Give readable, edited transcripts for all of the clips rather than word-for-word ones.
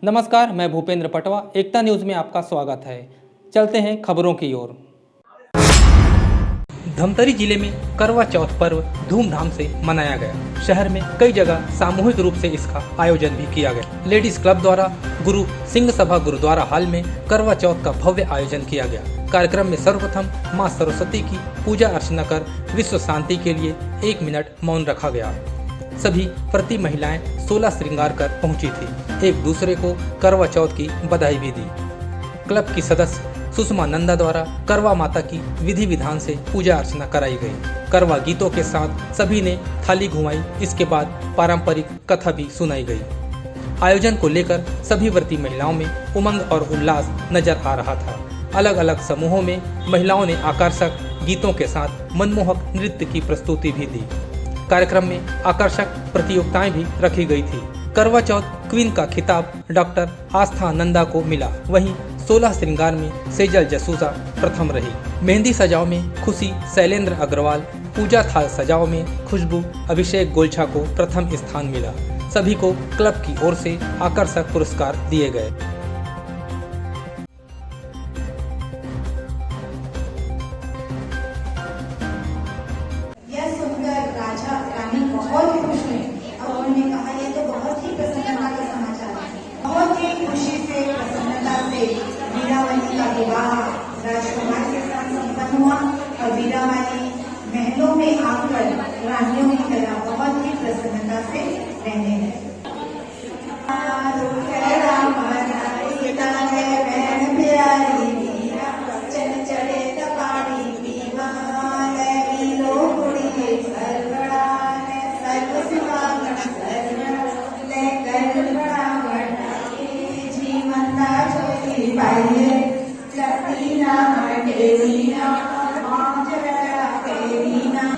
नमस्कार, मैं भूपेंद्र पटवा। एकता न्यूज़ में आपका स्वागत है। चलते हैं खबरों की ओर। धमतरी जिले में करवा चौथ पर्व धूमधाम से मनाया गया। शहर में कई जगह सामूहिक रूप से इसका आयोजन भी किया गया। लेडीज क्लब द्वारा गुरु सिंह सभा गुरुद्वारा हॉल में करवा चौथ का भव्य आयोजन किया गया। कार्यक्रम में सर्वप्रथम मां सरस्वती की पूजा अर्चना कर विश्व शांति के लिए 1 मिनट मौन रखा गया। सभी प्रति महिलाएं 16 श्रृंगार कर पहुंची थी। एक दूसरे को करवा चौथ की बधाई भी दी। क्लब की सदस्य सुषमा नंदा द्वारा करवा माता की विधि विधान से पूजा अर्चना कराई गई। करवा गीतों के साथ सभी ने थाली घुमाई। इसके बाद पारंपरिक कथा भी सुनाई गई। आयोजन को लेकर सभी व्रती महिलाओं में उमंग और उल्लास नजर आ रहा था। अलग अलग समूहों में महिलाओं ने आकर्षक गीतों के साथ मनमोहक नृत्य की प्रस्तुति भी दी। कार्यक्रम में आकर्षक प्रतियोगिताएं भी रखी गई थी। करवा चौथ क्वीन का खिताब डॉक्टर आस्था नंदा को मिला। वहीं 16 श्रृंगार में सेजल जसूजा प्रथम रही। मेहंदी सजाओ में खुशी शैलेंद्र अग्रवाल, पूजा थाल सजाओ में खुशबू अभिषेक गोलछा को प्रथम स्थान मिला। सभी को क्लब की ओर से आकर्षक पुरस्कार दिए गए। बहुत खुश हुए और उन्होंने कहा ये तो बहुत ही प्रसन्नता का समाचार है। बहुत ही खुशी से प्रसन्नता से वीरावली का विवाह राजकुमार के साथ संपन्न हुआ और वीरावली महलों में आकर रानियों की तरह बहुत ही प्रसन्नता से रहने लगे।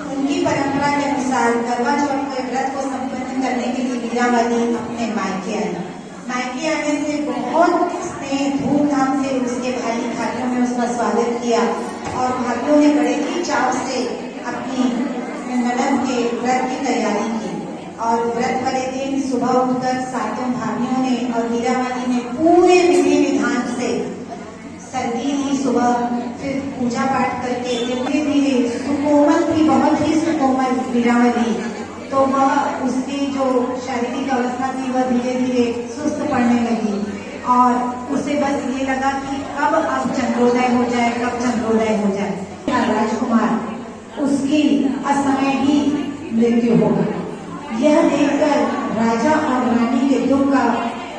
उनकी परंपरा के अनुसार करवा चौथ के व्रत को संपन्न करने के लिए वीरावली अपने मायके आई। मायके आने से बहुत स्नेह धूमधाम से उसके भाई भाइयों ने उसका स्वागत किया और भाइयों ने बड़े ही चाव से अपनी ननद के व्रत की तैयारी की। और व्रत वाले दिन सुबह उठकर सातों भाइयों ने और वीरावली ने पूरे विधि विधान से सर्दी ही सुबह फिर पूजा पाठ करके धीरे धीरे सुकोमल थी, बहुत ही सुकोमल वीरावली। तो वह उसकी जो शारीरिक अवस्था थी वह धीरे धीरे सुस्त पड़ने लगी और उसे बस ये लगा कि कब अब चंद्रोदय हो जाए, कब चंद्रोदय हो जाए। राजकुमार उसकी असमय ही मृत्यु हो गई। यह देखकर राजा और रानी के दुख का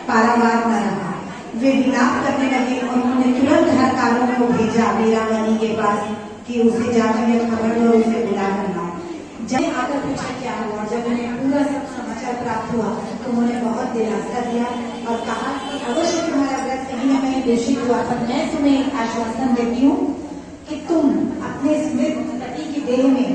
पारावार न रहा। वे विलाप करने लगे और उन्होंने तुरंत हरकारों को भेजा वीरावली के पास कि उसे जाकर यह खबर दो, उसे बुला कर लाओ। जब आकर पूछा क्या हुआ, जब उन्हें पूरा सब समाचार प्राप्त हुआ तो उन्होंने बहुत दिलासा दिया और कहा कि अवश्य तुम्हारा व्रत कहीं न कहीं दूषित हुआ, पर मैं तुम्हें आश्वासन देती हूँ कि तुम अपने स्मृत पति की देह में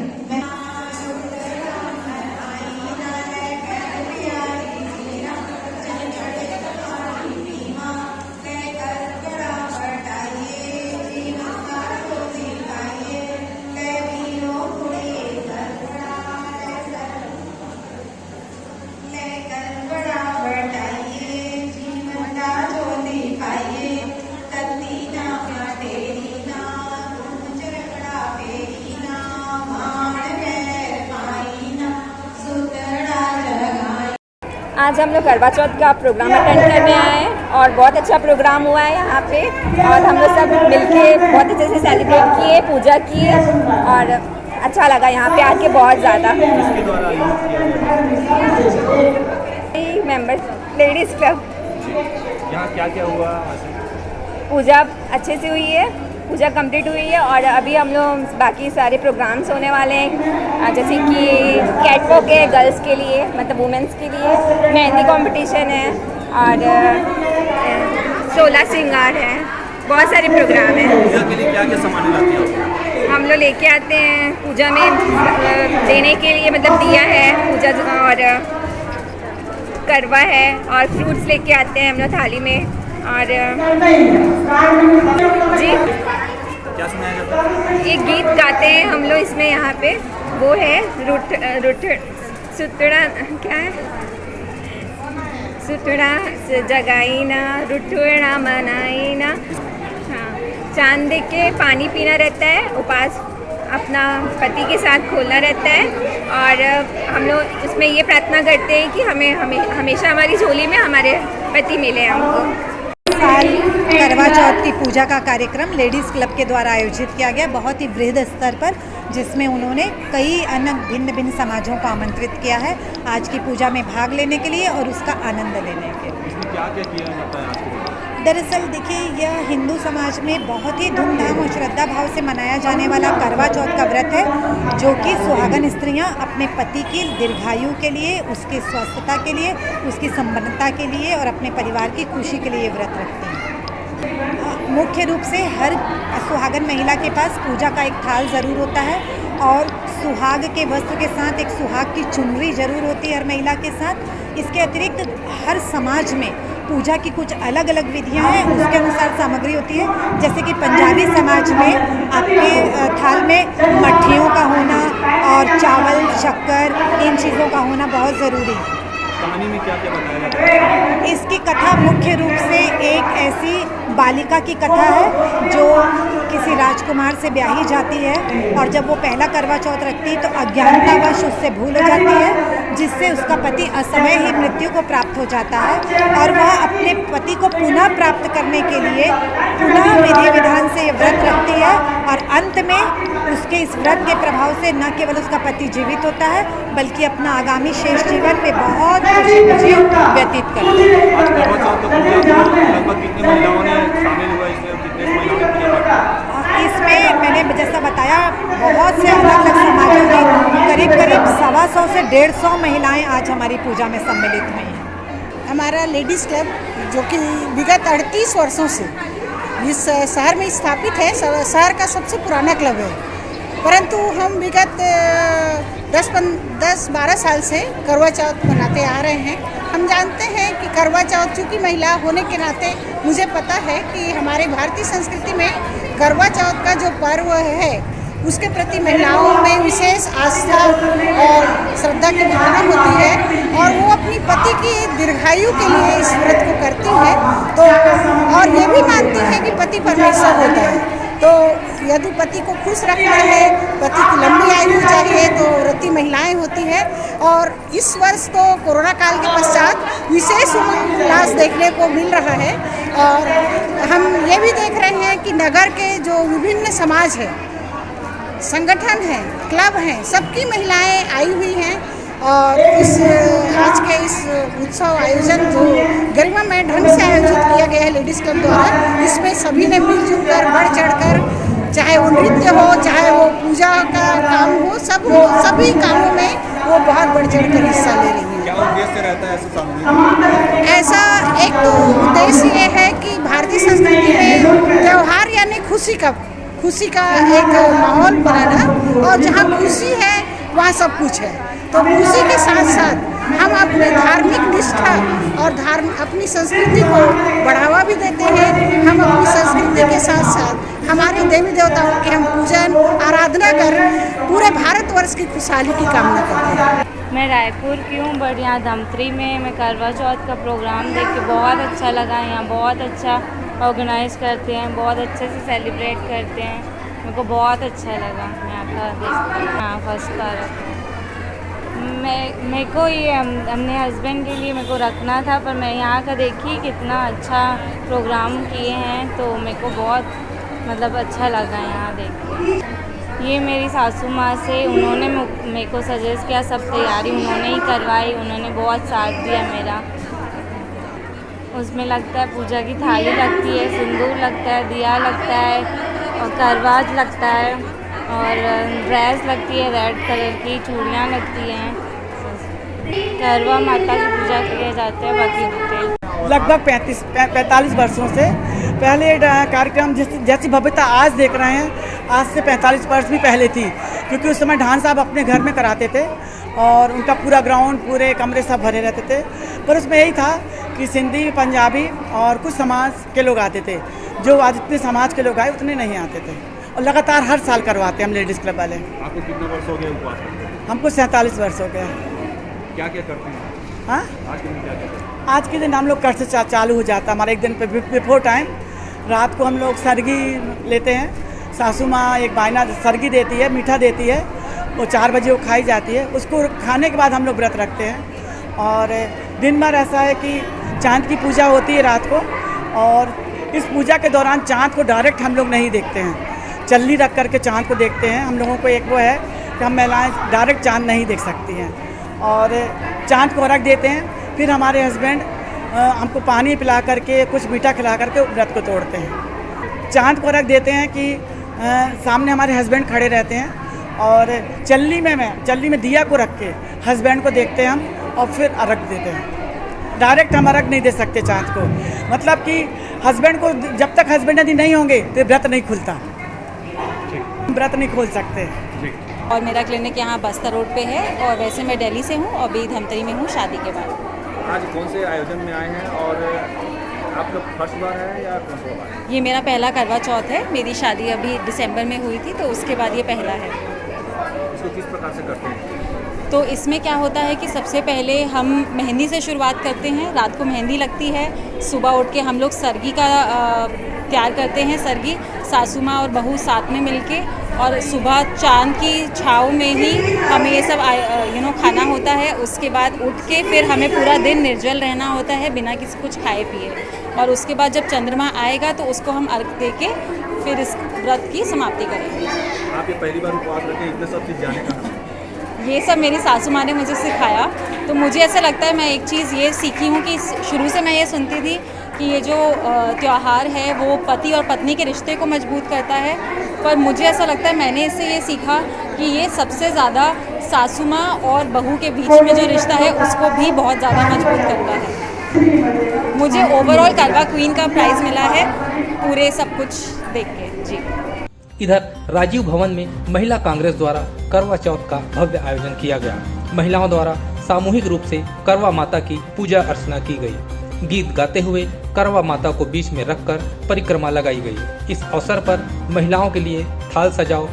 आज हम लोग करवा चौथ का प्रोग्राम अटेंड करने आए हैं और बहुत अच्छा प्रोग्राम हुआ है यहाँ पे और हम लोग सब मिलके बहुत अच्छे से सेलिब्रेट किए, पूजा की और अच्छा लगा यहाँ पे आके बहुत ज़्यादा। Members ladies club. यहाँ क्या क्या हुआ? पूजा अच्छे से हुई है, पूजा कंप्लीट हुई है और अभी हम लोग बाकी सारे प्रोग्राम्स होने वाले हैं, जैसे कि कैटवॉक है गर्ल्स के लिए, मतलब वुमेंस के लिए, मेहंदी कंपटीशन है और 16 श्रृंगार है। बहुत सारे प्रोग्राम हैं। पूजा के लिए क्या क्या सामान लाती हो? हम लोग लेके आते हैं पूजा में देने के लिए, मतलब दिया है पूजा और करवा है और फ्रूट्स लेके आते हैं हम लोग थाली में। और जी क्या सुनाया जाता है? एक गीत गाते हैं हम लोग इसमें, यहाँ पे वो है रुट सुतड़ा क्या है सुटड़ा जगाईना रुठुड़ा मनाईना। हाँ, चांद देख के पानी पीना रहता है, उपास अपना पति के साथ खोलना रहता है और हम लोग उसमें ये प्रार्थना करते हैं कि हमेशा हमारी झोली में हमारे पति मिले हमको। साल करवा चौथ की पूजा का कार्यक्रम लेडीज़ क्लब के द्वारा आयोजित किया गया, बहुत ही वृहद स्तर पर, जिसमें उन्होंने कई अन्य भिन्न भिन्न समाजों को आमंत्रित किया है आज की पूजा में भाग लेने के लिए और उसका आनंद लेने के लिए। क्या क्या किया जाता है आज के दिन? दरअसल देखिए, यह हिंदू समाज में बहुत ही धूमधाम और श्रद्धा भाव से मनाया जाने वाला करवा चौथ का व्रत है, जो कि सुहागन स्त्रियां अपने पति की दीर्घायु के लिए, उसकी स्वस्थता के लिए, उसकी संपन्नता के लिए और अपने परिवार की खुशी के लिए व्रत रखते हैं। मुख्य रूप से हर सुहागन महिला के पास पूजा का एक थाल ज़रूर होता है और सुहाग के वस्त्र के साथ एक सुहाग की चुनरी ज़रूर होती है हर महिला के साथ। इसके अतिरिक्त हर समाज में पूजा की कुछ अलग अलग विधियां हैं, उसके अनुसार सामग्री होती है। जैसे कि पंजाबी समाज में आपके थाल में मट्ठियों का होना और चावल, शक्कर, इन चीज़ों का होना बहुत ज़रूरी है। कहानी में क्या क्या बताया जाता है? इसकी कथा मुख्य रूप से एक ऐसी बालिका की कथा है जो किसी राजकुमार से ब्याही जाती है और जब वो पहला करवा चौथ रखती है तो अज्ञानतावश उससे भूल हो जाती है, जिससे उसका पति असमय ही मृत्यु को प्राप्त हो जाता है और वह अपने पति को पुनः प्राप्त करने के लिए पुनः विधि विधान से ये व्रत रखती है और अंत में उसके इस व्रत के प्रभाव से न केवल उसका पति जीवित होता है बल्कि अपना आगामी शेष जीवन में बहुत खुशी व्यतीत करता है। आज करवा चौथ का पूजा लगभग कितनी महिलाओं ने शामिल हुआ इसमें, कितने महिलाओं ने पूजा पाठ? इसमें मैंने जैसा बताया बहुत से अलग अलग समाजों की करीब 125 से 150 महिलाएं आज हमारी पूजा में सम्मिलित हुई हैं। हमारा लेडीज़ क्लब जो कि विगत 38 वर्षों से इस शहर में स्थापित है, शहर का सबसे पुराना क्लब है, परंतु हम विगत 10-12 साल से करवा चौथ मनाते आ रहे हैं। हम जानते हैं कि करवा चौथ, चूँकि महिला होने के नाते मुझे पता है कि हमारे भारतीय संस्कृति में करवा चौथ का जो पर्व है उसके प्रति महिलाओं में विशेष आस्था और श्रद्धा की भावना होती है और वो अपनी पति की दीर्घायु के लिए इस व्रत को करती है। तो और ये भी मानती है कि पति परमेश्वर होता है, तो यदि पति को खुश रखना है, पति की लंबी आयु चाहिए तो व्रती महिलाएं होती हैं। और इस वर्ष तो कोरोना काल के पश्चात विशेष उल्लास देखने को मिल रहा है और हम ये भी देख रहे हैं कि नगर के जो विभिन्न समाज है, संगठन हैं, क्लब हैं, सबकी महिलाएं आई हुई हैं और इस आज के इस उत्सव आयोजन जो गरिमामय ढंग से आयोजित किया गया है लेडीज़ क्लब द्वारा, इसमें सभी ने मिलजुल कर बढ़ चढ़कर, चाहे वो नृत्य हो, चाहे वो पूजा का काम हो, सभी कामों में वो बहुत बढ़ चढ़कर हिस्सा ले रही हैं। क्या उद्देश्य रहता है ऐसे सामूहिक? ऐसा एक तो उद्देश्य ये है कि भारतीय संस्कृति में त्यौहार यानी खुशी का एक माहौल बनाना और जहाँ खुशी है वहाँ सब कुछ है। तो खुशी के साथ साथ हम अपने धार्मिक निष्ठा और अपनी संस्कृति को बढ़ावा भी देते हैं। हम अपनी संस्कृति के साथ साथ हमारे देवी देवताओं के हम पूजन आराधना कर पूरे भारतवर्ष की खुशहाली की कामना करते हैं। मैं रायपुर की हूँ, बट यहाँ धमतरी में मैं करवा चौथ का प्रोग्राम देख के बहुत अच्छा लगा। यहाँ बहुत अच्छा ऑर्गेनाइज करते हैं, बहुत अच्छे से सेलिब्रेट करते हैं, मेरे को बहुत अच्छा लगा यहाँ का देख। हाँ, फर्स्ट बार मेरे को ये अपने हस्बैंड के लिए मेरे को रखना था, पर मैं यहाँ का देखी कितना अच्छा प्रोग्राम किए हैं तो मेरे को बहुत मतलब अच्छा लगा यहाँ देख के। ये मेरी सासू माँ से, उन्होंने मेरे को सजेस्ट किया, सब तैयारी उन्होंने ही करवाई, उन्होंने बहुत साथ दिया मेरा। उसमें लगता है पूजा की थाली लगती है, सिंदूर लगता है, दिया लगता है और करवाज लगता है और ड्रेस लगती है रेड कलर की, चूड़ियाँ लगती हैं। करवा माता की पूजा किए जाते हैं। बाकी डिटेल लगभग 45 वर्षों से पहले कार्यक्रम जैसी भव्यता आज देख रहे हैं, आज से 45 वर्ष भी पहले थी, क्योंकि उस समय ढान साहब अपने घर में कराते थे और उनका पूरा ग्राउंड, पूरे कमरे सब भरे रहते थे। पर उसमें यही था कि सिंधी, पंजाबी और कुछ समाज के लोग आते थे। जो आज जितने समाज के लोग आए उतने नहीं आते थे और लगातार हर साल करवाते हैं हम लेडीज़ क्लब वाले। आपको कितने वर्ष हो गए उपवास करते हैं? हमको 47 वर्ष हो गया। क्या क्या करते हैं? हाँ, आज के दिन क्या क्या करते हैं? आज के दिन हम लोग कट से चालू हो जाता है हमारा एक दिन पे बिफोर टाइम। रात को हम लोग सरगी लेते हैं, सासू माँ एक बायना सरगी देती है, मीठा देती है, वो 4 बजे वो खाई जाती है। उसको खाने के बाद हम लोग व्रत रखते हैं। और दिन भर ऐसा है कि चाँद की पूजा होती है रात को, और इस पूजा के दौरान चाँद को डायरेक्ट हम लोग नहीं देखते हैं, चल्ली रख करके चाँद को देखते हैं। हम लोगों को एक वो है कि हम महिलाएँ डायरेक्ट चाँद नहीं देख सकती हैं, और चाँद को अर्घ देते हैं। फिर हमारे हस्बैंड हमको पानी पिला करके कुछ मीठा खिला करके व्रत को तोड़ते हैं। चाँद को अर्घ देते हैं कि सामने हमारे हस्बैंड खड़े रहते हैं, और चल्ली में दिया को रख के हस्बैंड को देखते हैं हम, और फिर अर्घ देते हैं। डायरेक्ट हम अर्घ नहीं दे सकते चाँद को, मतलब कि हस्बैंड को जब तक हस्बैंड यदि नहीं होंगे तो व्रत नहीं खुलता, व्रत नहीं खोल सकते। और मेरा क्लिनिक यहाँ बस्तर रोड पे है, और वैसे मैं दिल्ली से हूँ और अभी धमतरी में हूँ शादी के बाद। आज कौन से आयोजन में आए हैं और आप लोग फर्स्ट बार हैं या कौन सा बार है? ये मेरा पहला करवा चौथ है। मेरी शादी अभी दिसंबर में हुई थी, तो उसके बाद ये पहला है। इसको किस प्रकार से करते हैं? तो इसमें क्या होता है कि सबसे पहले हम मेहंदी से शुरुआत करते हैं। रात को मेहंदी लगती है, सुबह उठ के हम लोग सरगी का तैयार करते हैं। सरगी सासू माँ और बहू साथ में मिलके, और सुबह चांद की छाँव में ही हमें ये सब खाना होता है। उसके बाद उठ के फिर हमें पूरा दिन निर्जल रहना होता है बिना किसी कुछ खाए पिए, और उसके बाद जब चंद्रमा आएगा तो उसको हम अर्घ दे के फिर इस व्रत की समाप्ति करेंगे। आप ये पहली बार उपवास रखें, इतने सब चीज़ जाने का? ये सब मेरी सासू माँ ने मुझे सिखाया। तो मुझे ऐसा लगता है, मैं एक चीज़ ये सीखी हूँ कि शुरू से मैं ये सुनती थी कि ये जो त्यौहार है वो पति और पत्नी के रिश्ते को मजबूत करता है, पर मुझे ऐसा लगता है मैंने इससे ये सीखा कि ये सबसे ज़्यादा सासू माँ और बहू के बीच में जो रिश्ता है उसको भी बहुत ज़्यादा मजबूत करता है। मुझे ओवरऑल करवा क्वीन का प्राइज़ मिला है पूरे सब कुछ देख के। जी। इधर राजीव भवन में महिला कांग्रेस द्वारा करवा चौथ का भव्य आयोजन किया गया। महिलाओं द्वारा सामूहिक रूप से करवा माता की पूजा अर्चना की गई। गीत गाते हुए करवा माता को बीच में रखकर परिक्रमा लगाई गई। इस अवसर पर महिलाओं के लिए थाल सजाओ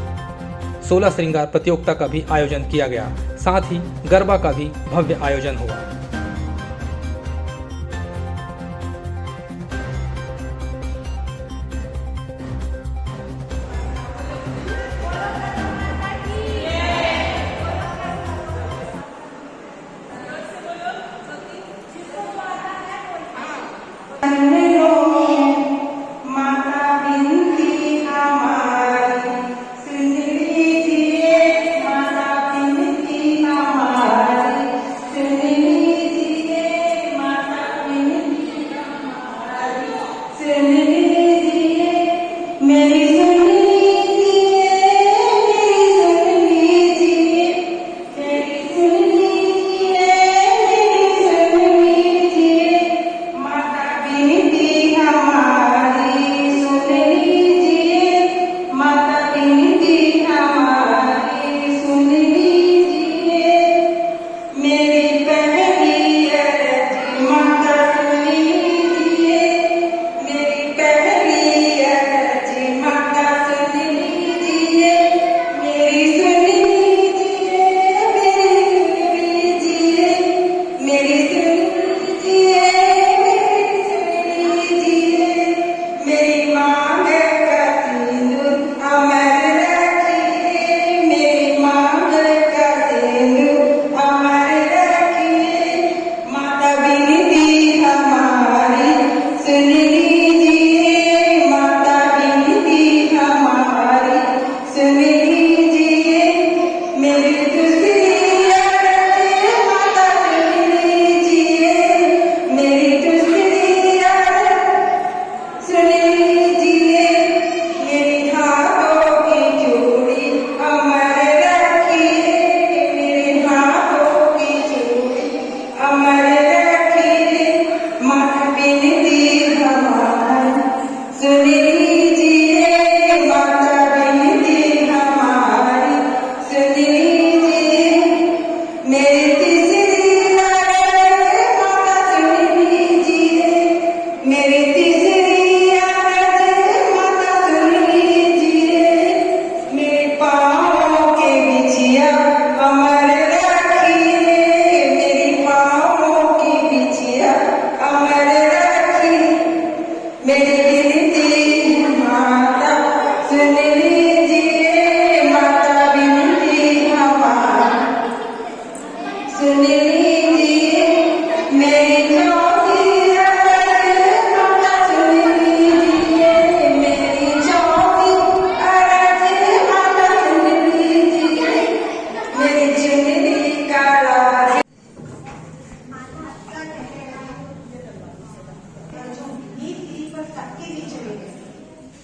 16 श्रृंगार प्रतियोगिता का भी आयोजन किया गया। साथ ही गरबा का भी भव्य आयोजन हुआ।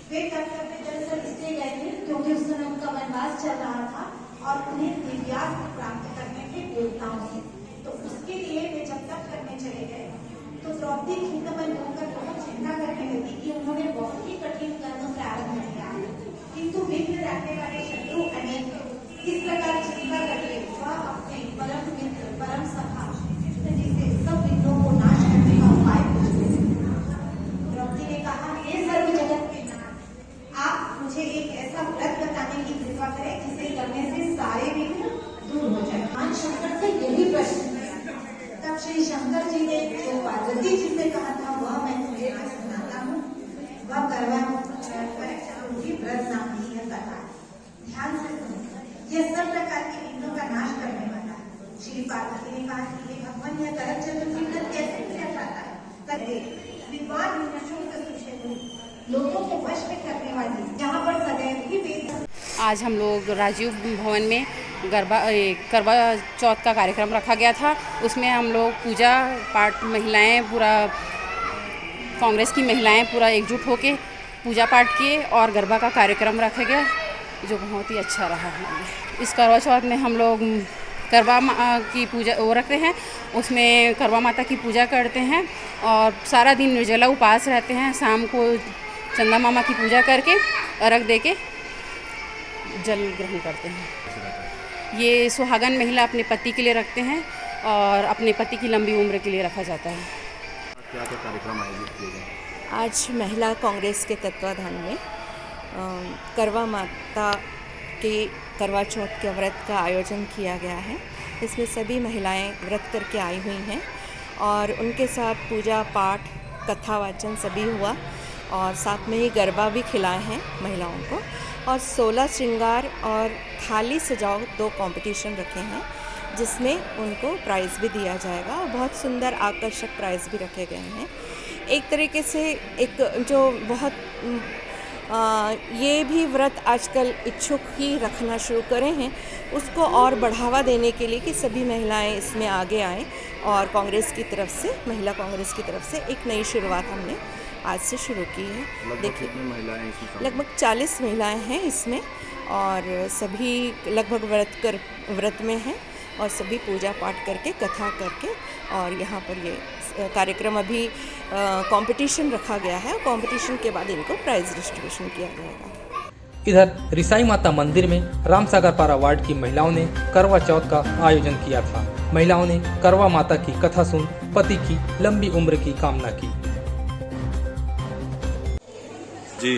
वे कर्तव्य दरअसल इसलिए गए थे क्योंकि उस समय उनका वनवास चल रहा था और उन्हें दिव्यास्त्र प्राप्त करने थे देवताओं से। तो उसके लिए वे जब तक करने चले गए तो द्रौपदी खिंडमन होकर बहुत चिंता करने लगी कि उन्होंने बहुत ही कठिन कर्म प्रारंभ किया, किंतु विघ्न रखने वाले शत्रु अनेक। इस प्रकार चिंता करके वह अपने परम मित्र परम सखा जिसे सब विघ्नों को नाश करने का उपाय पूछते थे। द्रौपदी ने कहा, हे सर्व जगत के आप मुझे एक ऐसा व्रत बताने की कृपा करें जिसे करने से सारे विघ्न दूर हो जाए। भगवान शंकर से यही प्रश्न किया। तब श्री शंकर जी ने जो पार्वती जी से कहा था वह मैं तुम्हें आज सुनाता हूँ। वह करवा व्रत नाम की यह कथा। ध्यान से सुनो, यह सब प्रकार के विघ्नों का नाश करने वाला है। श्री पार्वती ने कहा कि हे भगवान, यह करक चतुर्थी व्रत कैसे किया जाता है? विद्वान लोगों को वश में करने वाली, जहाँ पर सदैव ही वेद। आज हम लोग राजीव भवन में करवा चौथ का कार्यक्रम रखा गया था। उसमें हम लोग पूजा पाठ महिलाएं, पूरा कांग्रेस की महिलाएं पूरा एकजुट होके पूजा पाठ किए और गरबा का कार्यक्रम रखा गया, जो बहुत ही अच्छा रहा हमारे। इस करवा चौथ में हम लोग करवा की पूजा वो रखते हैं, उसमें करवा माता की पूजा करते हैं और सारा दिन निर्जला उपवास रहते हैं। शाम को चंदा मामा की पूजा करके अर्घ देके जल ग्रहण करते हैं। ये सुहागन महिला अपने पति के लिए रखते हैं और अपने पति की लंबी उम्र के लिए रखा जाता है। क्या क्या कार्यक्रम आयोजित किए गए? आज महिला कांग्रेस के तत्वाधान में करवा माता के करवा चौथ के व्रत का आयोजन किया गया है। इसमें सभी महिलाएं व्रत करके आई हुई हैं और उनके साथ पूजा पाठ कथा वाचन सभी हुआ और साथ में ही गरबा भी खिलाए हैं महिलाओं को। और 16 श्रृंगार और थाली सजाओ 2 कंपटीशन रखे हैं जिसमें उनको प्राइज़ भी दिया जाएगा और बहुत सुंदर आकर्षक प्राइज़ भी रखे गए हैं। एक तरीके से एक जो बहुत ये भी व्रत आजकल इच्छुक ही रखना शुरू करे हैं, उसको और बढ़ावा देने के लिए कि सभी महिलाएं इसमें आगे आएँ और कांग्रेस की तरफ से, महिला कांग्रेस की तरफ से एक नई शुरुआत हमने आज से शुरू की है। देखिए लगभग 40 महिलाएं हैं इसमें और सभी लगभग व्रत में हैं और सभी पूजा पाठ करके कथा करके और यहाँ पर ये कार्यक्रम अभी कंपटीशन रखा गया है। कंपटीशन के बाद इनको प्राइज डिस्ट्रीब्यूशन किया जाएगा। इधर रिसाई माता मंदिर में रामसागर पारा वार्ड की महिलाओं ने करवा चौथ का आयोजन किया था। महिलाओं ने करवा माता की कथा सुन पति की लंबी उम्र की कामना की। जी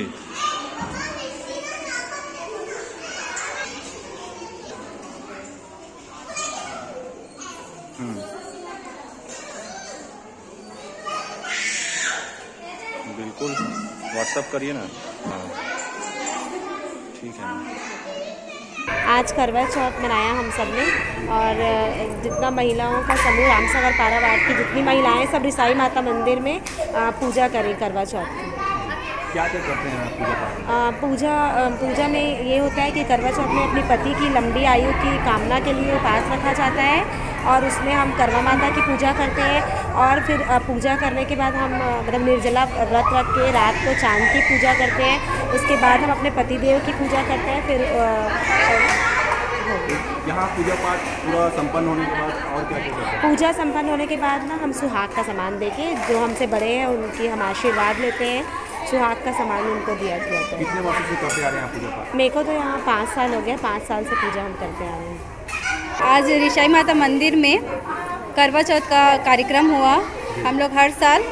बिल्कुल, व्हाट्सएप करिए ना। हाँ ठीक है। आज करवा चौथ मनाया हम सब ने और जितना महिलाओं का समूह रामसागर पारा वार्ड की जितनी महिलाएं सब रिसाई माता मंदिर में पूजा करें करवा चौथ की। क्या क्या करते हैं आप पूजा? पूजा में ये होता है कि करवा चौथ में अपने पति की लंबी आयु की कामना के लिए उपवास रखा जाता है और उसमें हम करवा माता की पूजा करते हैं और फिर पूजा करने के बाद हम मतलब निर्जला व्रत रख के रात को चांद की पूजा करते हैं। उसके बाद हम अपने पति देव की पूजा करते हैं। फिर यहाँ पूजा पाठ पूरा संपन्न होने के बाद और क्या करते हैं? पूजा संपन्न होने के बाद ना हम सुहाग का सामान देके जो हमसे बड़े हैं उनकी हम आशीर्वाद लेते हैं। सुहाग का सामान उनको दिया जाता है। कितने वर्षों से करते आ रहे हैं पूजा पाठ? मेरे को तो यहाँ 5 साल हो गया, 5 साल से पूजा हम करते आ रहे हैं। आज रिसाई माता मंदिर में करवा चौथ का कार्यक्रम हुआ। हम लोग हर साल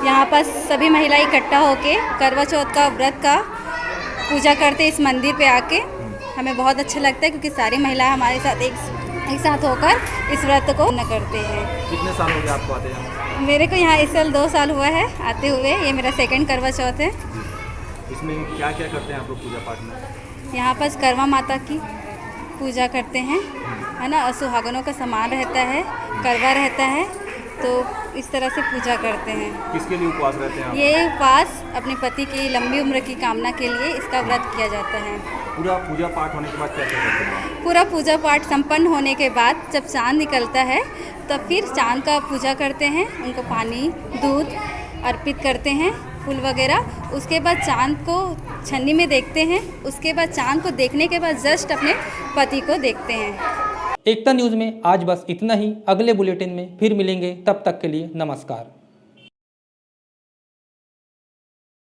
यहाँ पर सभी महिलाएं इकट्ठा होके करवा चौथ का व्रत का पूजा करते इस मंदिर पे आके। हमें बहुत अच्छा लगता है क्योंकि सारी महिलाएं हमारे साथ एक साथ होकर इस व्रत को न करते हैं। कितने साल हो गए आपको आते हैं? मेरे को यहाँ इस साल 2 साल हुआ है आते हुए। ये मेरा सेकंड करवा चौथ है। इसमें क्या क्या करते हैं आप लोग पूजा पाठ में? यहाँ पर करवा माता की पूजा करते हैं, है ना। सुहागनों का सामान रहता है, करवा रहता है, तो इस तरह से पूजा करते हैं। किसके लिए उपवास रहते हैं आप? ये उपवास अपने पति की लंबी उम्र की कामना के लिए इसका व्रत किया जाता है। पूरा पूजा पाठ होने के बाद क्या क्या करते हैं? पूरा पूजा पाठ संपन्न होने के बाद जब चाँद निकलता है तब फिर चाँद का पूजा करते हैं, उनको पानी दूध अर्पित करते हैं, फूल वगैरह। उसके बाद चाँद को छन्नी में देखते हैं। उसके बाद चाँद को देखने के बाद जस्ट अपने पति को देखते हैं। एकता न्यूज़ में आज बस इतना ही। अगले बुलेटिन में फिर मिलेंगे, तब तक के लिए नमस्कार।